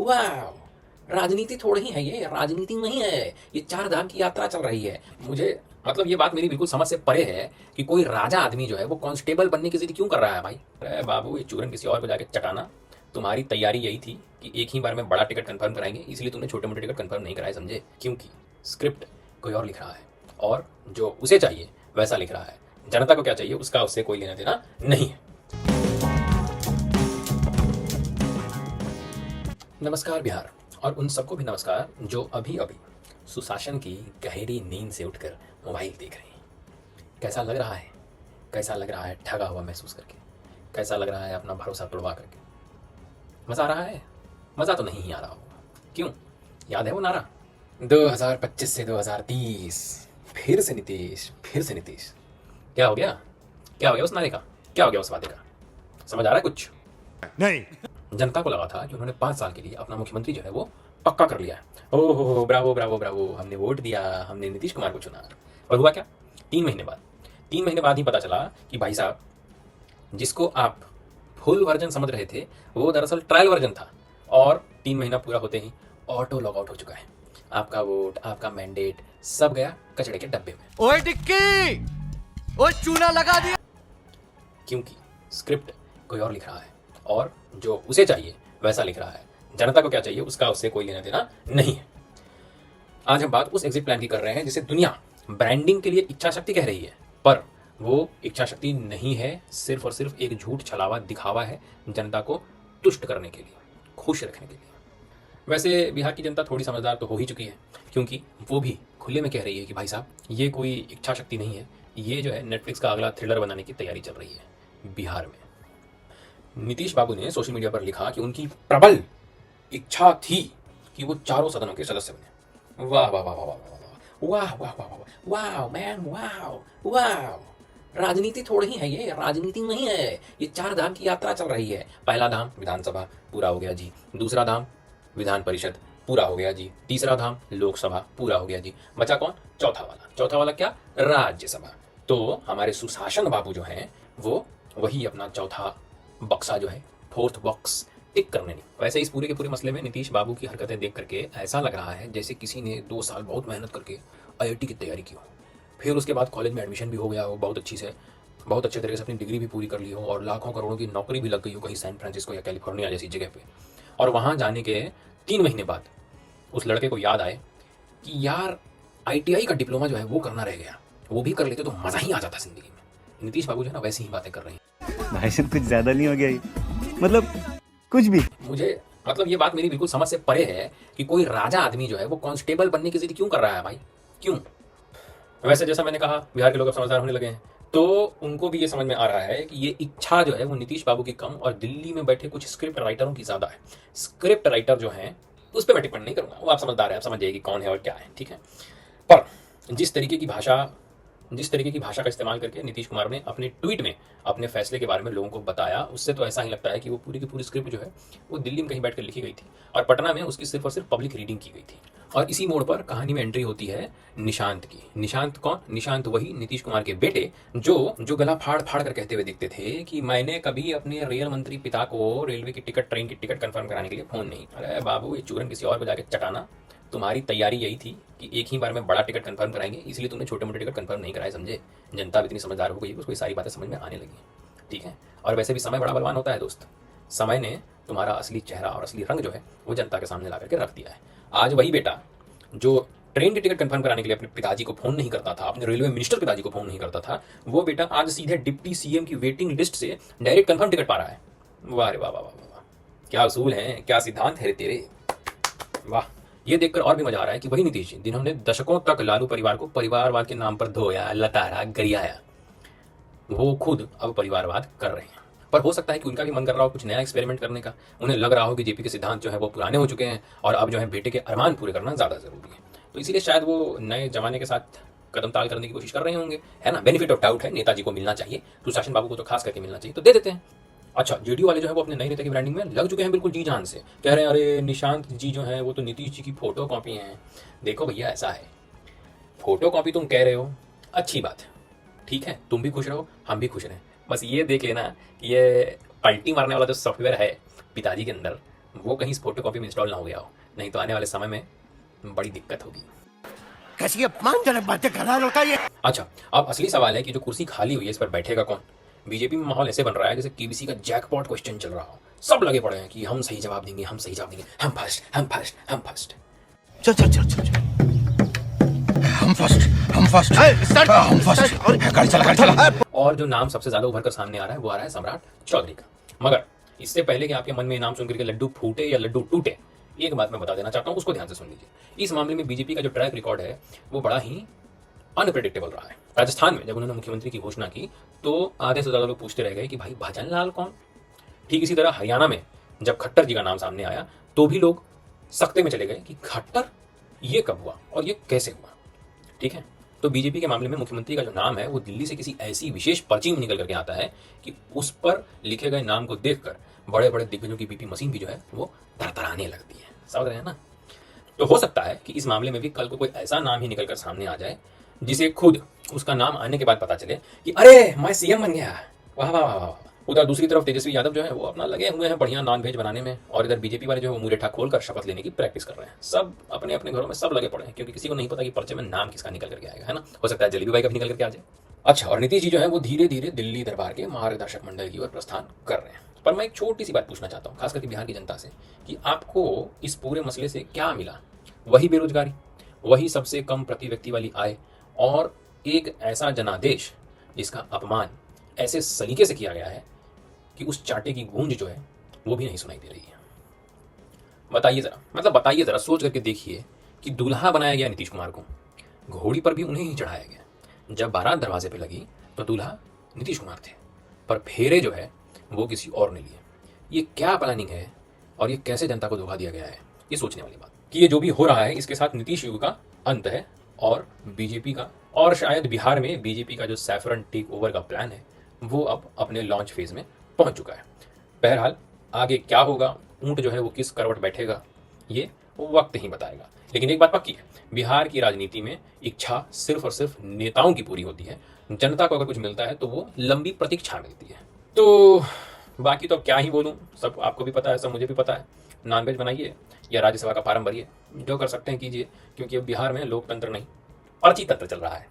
वाह, राजनीति थोड़ी ही है, ये राजनीति नहीं है, ये चार धाम की यात्रा चल रही है। मुझे मतलब ये बात मेरी बिल्कुल समझ से परे है कि कोई राजा आदमी जो है वो कांस्टेबल बनने की जिद क्यों कर रहा है भाई। अरे बाबू, ये चूरन किसी और को जाके चटाना। तुम्हारी तैयारी यही थी कि एक ही बार में बड़ा टिकट कंफर्म कराएंगे, इसलिए तुमने छोटे मोटे टिकट कंफर्म नहीं कराए, समझे? क्योंकि स्क्रिप्ट कोई और लिख रहा है और जो उसे चाहिए वैसा लिख रहा है। जनता को क्या चाहिए उसका उससे कोई लेना देना नहीं है। नमस्कार बिहार, और उन सबको भी नमस्कार जो अभी अभी सुशासन की गहरी नींद से उठकर मोबाइल देख रहे हैं। कैसा लग रहा है? कैसा लग रहा है ठगा हुआ महसूस करके? कैसा लग रहा है अपना भरोसा तोड़वा करके? मज़ा आ रहा है? मज़ा तो नहीं आ रहा होगा। क्यों? याद है वो नारा 2025 से 2030, फिर से नीतीश, फिर से नीतीश। क्या हो गया? क्या हो गया उस नारे का? क्या हो गया उस वादे का? समझ आ रहा है कुछ? नहीं। जनता को लगा था कि उन्होंने 5 साल के लिए अपना मुख्यमंत्री जो है वो पक्का कर लिया है। ओहो, ब्रावो ब्रावो ब्रावो, हमने वोट दिया, हमने नीतीश कुमार को चुना। और हुआ क्या? 3 महीने बाद ही पता चला कि भाई साहब, जिसको आप फुल वर्जन समझ रहे थे वो दरअसल ट्रायल वर्जन था। और 3 महीना पूरा होते ही ऑटो लॉग आउट हो चुका है। आपका वोट, आपका मैंडेट सब गया कचड़े के डब्बे में। ओए टिक्की, ओए चूना लगा दिया। क्योंकि स्क्रिप्ट कोई और लिख रहा है और जो उसे चाहिए वैसा लिख रहा है। जनता को क्या चाहिए उसका उससे कोई लेना देना नहीं है। आज हम बात उस एग्जिट प्लान की कर रहे हैं जिसे दुनिया ब्रांडिंग के लिए इच्छा शक्ति कह रही है, पर वो इच्छा शक्ति नहीं है, सिर्फ और सिर्फ एक झूठ छलावा दिखावा है जनता को तुष्ट करने के लिए, खुश रखने के लिए। वैसे बिहार की जनता थोड़ी समझदार तो हो ही चुकी है, क्योंकि वो भी खुले में कह रही है कि भाई साहब, ये कोई इच्छा शक्ति नहीं है, ये जो है नेटफ्लिक्स का अगला थ्रिलर बनाने की तैयारी चल रही है बिहार में। नीतीश बाबू ने सोशल मीडिया पर लिखा कि उनकी प्रबल इच्छा थी कि वो चारों सदनों के सदस्य बने। वाह वाह वाह वाह वाह वाह वाह वाह वाह वाह मैन, वाह वाह, राजनीति थोड़ी ही है, ये राजनीति नहीं है, ये चार धाम की यात्रा चल रही है। पहला धाम विधानसभा पूरा हो गया जी, दूसरा धाम विधान परिषद पूरा हो गया जी, तीसरा धाम लोकसभा पूरा हो गया जी, बचा कौन? चौथा वाला क्या? राज्यसभा। तो हमारे सुशासन बाबू जो हैं वो वही अपना चौथा बक्सा जो है, फोर्थ बॉक्स टिक करने नहीं। वैसे इस पूरे के पूरे मसले में नीतीश बाबू की हरकतें देख करके ऐसा लग रहा है जैसे किसी ने 2 साल बहुत मेहनत करके IIT की तैयारी की हो, फिर उसके बाद कॉलेज में एडमिशन भी हो गया हो, बहुत अच्छे तरीके से अपनी डिग्री भी पूरी कर ली हो और लाखों करोड़ों की नौकरी भी लग गई हो कहीं सैन फ्रांसिस्को या कैलिफोर्निया जैसी जगह पे। और वहाँ जाने के 3 महीने बाद उस लड़के को याद आए कि यार ITI का डिप्लोमा जो है वो करना रह गया, वो भी कर लेते तो मज़ा ही आ जाता जिंदगी में। नीतीश बाबू जो है ना वैसी ही बातें कर रहे हैं। भाई साहब कुछ ज्यादा नहीं हो गया ये? मतलब कुछ भी। मुझे मतलब ये बात मेरी बिल्कुल समझ से परे है कि कोई राजा आदमी जो है वो कांस्टेबल बनने की जिद क्यों कर रहा है भाई? क्यों? वैसे जैसा मैंने कहा, बिहार के लोग अब समझदार होने लगे हैं, तो उनको भी ये समझ में आ रहा है कि ये इच्छा जो है वो नीतीश बाबू की कम और दिल्ली में बैठे कुछ स्क्रिप्ट राइटरों की ज्यादा है। स्क्रिप्ट राइटर जो हैं उस पर मैं टिप्पणी नहीं करूंगा, वो आप समझदार है, आप समझ जाइए कि कौन है और क्या है, ठीक है। पर जिस तरीके की भाषा का इस्तेमाल करके नीतीश कुमार ने अपने ट्वीट में अपने फैसले के बारे में लोगों को बताया, उससे तो ऐसा ही लगता है कि वो पूरी की पूरी स्क्रिप्ट जो है वो दिल्ली में कहीं बैठकर लिखी गई थी और पटना में उसकी सिर्फ और सिर्फ पब्लिक रीडिंग की गई थी। और इसी मोड़ पर कहानी में एंट्री होती है निशांत की। निशांत कौन? निशांत वही नीतीश कुमार के बेटे जो गला फाड़ फाड़ कर कहते हुए दिखते थे कि मैंने कभी अपने रेल मंत्री पिता को रेलवे की टिकट, ट्रेन की टिकट कंफर्म कराने के लिए फोन नहीं। अरे बाबू, ये चूरन किसी और को जाके चटाना। तुम्हारी तैयारी यही थी कि एक ही बार में बड़ा टिकट कंफर्म कराएंगे, इसलिए तुमने छोटे मोटे टिकट कंफर्म नहीं कराए, समझे? जनता भी इतनी समझदार हो गई है, उसको ये सारी बातें समझ में आने लगी, ठीक है। और वैसे भी समय बड़ा बलवान होता है दोस्त। समय ने तुम्हारा असली चेहरा और असली रंग जो है वो जनता के सामने ला करके रख दिया है। आज वही बेटा जो ट्रेन की टिकट कंफर्म कराने के लिए अपने पिताजी को फोन नहीं करता था, अपने रेलवे मिनिस्टर पिताजी को फोन नहीं करता था, वो बेटा आज सीधे डिप्टी CM की वेटिंग लिस्ट से डायरेक्ट कंफर्म टिकट पा रहा है। वाह रे वाह वाह वाह वाह, क्या उसूल हैं, क्या सिद्धांत है तेरे, वाह। ये देखकर और भी मजा आ रहा है कि वही नीतीश जी जिन्होंने दशकों तक लालू परिवार को परिवारवाद के नाम पर धोया, लताड़ा, गरियाया, वो खुद अब परिवारवाद कर रहे हैं। पर हो सकता है कि उनका भी मन कर रहा हो कुछ नया एक्सपेरिमेंट करने का। उन्हें लग रहा हो कि JP के सिद्धांत जो है वो पुराने हो चुके हैं और अब जो है बेटे के अरमान पूरे करना ज़्यादा जरूरी है। तो इसीलिए शायद वो नए जमाने के साथ कदम ताल करने की कोशिश कर रहे होंगे, है ना। बेनिफिट ऑफ डाउट है, नेताजी को मिलना चाहिए, सुशासन बाबू को तो खास करके मिलना चाहिए, तो दे देते हैं। अच्छा, JDU वाले जो है वो अपने नए नेता की ब्रांडिंग में लग चुके हैं बिल्कुल जी जान से। कह रहे हैं अरे निशांत जी जो है वो तो नीतीश जी की फोटो कॉपी हैं। देखो भैया, ऐसा है, फोटो कॉपी तुम कह रहे हो, अच्छी बात है, ठीक है, तुम भी खुश रहो, हम भी खुश रहें। बस ये देख लेना कि ये पलटी मारने वाला जो सॉफ्टवेयर है पिताजी के अंदर, वो कहीं इस फोटोकॉपी में इंस्टॉल ना हो गया हो, नहीं तो आने वाले समय में बड़ी दिक्कत होगी। कैसी अपमानजनक बातें कर रहा है लड़का ये। अच्छा, अब असली सवाल है कि जो कुर्सी खाली हुई है इस पर बैठेगा कौन? बीजेपी में माहौल ऐसे बन रहा है जैसे केबीसी का जैकपॉट क्वेश्चन चल रहा हो। सब लगे पड़े हैं कि हम सही जवाब देंगे, हम सही जवाब देंगे, हम फर्स्ट, हम फर्स्ट, हम फर्स्ट। चल चल चल चल चल। हम फर्स्ट, हम फर्स्ट, हम फर्स्ट। गाड़ी चला, गाड़ी चला। और जो नाम सबसे ज्यादा उभर कर सामने आ रहा है वो आ रहा है सम्राट चौधरी का। मगर इससे पहले कि आपके मन में नाम सुन करके लड्डू फूटे या लड्डू टूटे, एक बात मैं बता देना चाहता हूँ, उसको ध्यान से सुन लीजिए। इस मामले में बीजेपी का जो ट्रैक रिकॉर्ड है वो बड़ा ही अनप्रेडिक्टेबल रहा है। राजस्थान में जब उन्होंने मुख्यमंत्री की घोषणा की तो आधे से ज्यादा लोग पूछते रह गए कि भाई भजन लाल कौन? ठीक इसी तरह हरियाणा में जब खट्टर जी का नाम सामने आया तो भी लोग सख्ते में चले गए कि खट्टर ये कब हुआ और ये कैसे हुआ। ठीक है, तो बीजेपी के मामले में मुख्यमंत्री का जो नाम है वो दिल्ली से किसी ऐसी विशेष पर्ची में निकल करके आता है कि उस पर लिखे गए नाम को देखकर बड़े बड़े दिग्गजों की बीपी मशीन भी जो है वो तरतराने लगती है। समझ रहे हैं ना? तो हो सकता है कि इस मामले में भी कल को कोई ऐसा नाम ही निकल कर सामने आ जाए जिसे खुद उसका नाम आने के बाद पता चले कि अरे मैं सीएम बन गया, वाह वाह वाह वाह। उधर दूसरी तरफ तेजस्वी यादव जो है वो अपना लगे हुए हैं बढ़िया नॉन वेज बनाने में, और इधर बीजेपी वाले जो है वो मुरेठा खोलकर शपथ लेने की प्रैक्टिस कर रहे हैं। सब अपने अपने घरों में सब लगे पड़े हैं, क्योंकि किसी को नहीं पता कि पर्चे में नाम किसका निकल करके आएगा, है ना? हो सकता है जलेबी भाई का भी निकल करके आ जाए। अच्छा, और नीतीश जी जो है वो धीरे धीरे दिल्ली दरबार के मार्गदर्शक मंडल की ओर प्रस्थान कर रहे हैं। पर मैं एक छोटी सी बात पूछना चाहता हूँ, खास करके बिहार की जनता से, कि आपको इस पूरे मसले से क्या मिला? वही बेरोजगारी, वही सबसे कम प्रति व्यक्ति वाली आय, और एक ऐसा जनादेश जिसका अपमान ऐसे सलीके से किया गया है कि उस चाटे की गूंज जो है वो भी नहीं सुनाई दे रही है। बताइए जरा, मतलब बताइए जरा, सोच करके देखिए कि दूल्हा बनाया गया नीतीश कुमार को, घोड़ी पर भी उन्हें ही चढ़ाया गया। जब बारात दरवाजे पे लगी तो दूल्हा नीतीश कुमार थे, पर फेरे जो है वो किसी और ने लिए। ये क्या प्लानिंग है और ये कैसे जनता को धोखा दिया गया है, ये सोचने वाली बात। कि ये जो भी हो रहा है इसके साथ नीतीश युग का अंत है, और बीजेपी का, और शायद बिहार में बीजेपी का जो सैफरन टेक ओवर का प्लान है वो अब अपने लॉन्च फेज में पहुंच चुका है। बहरहाल आगे क्या होगा, ऊंट जो है वो किस करवट बैठेगा, ये वक्त ही बताएगा। लेकिन एक बात पक्की है, बिहार की राजनीति में इच्छा सिर्फ और सिर्फ नेताओं की पूरी होती है। जनता को अगर कुछ मिलता है तो वो लंबी प्रतीक्षा मिलती है। तो बाकी तो अब क्या ही बोलूं, सब आपको भी पता है, सब मुझे भी पता है। नॉनवेज बनाइए या राज्यसभा का फार्म भरिए, जो कर सकते हैं कीजिए, क्योंकि अब बिहार में लोकतंत्र नहीं पर्ची तंत्र चल रहा है।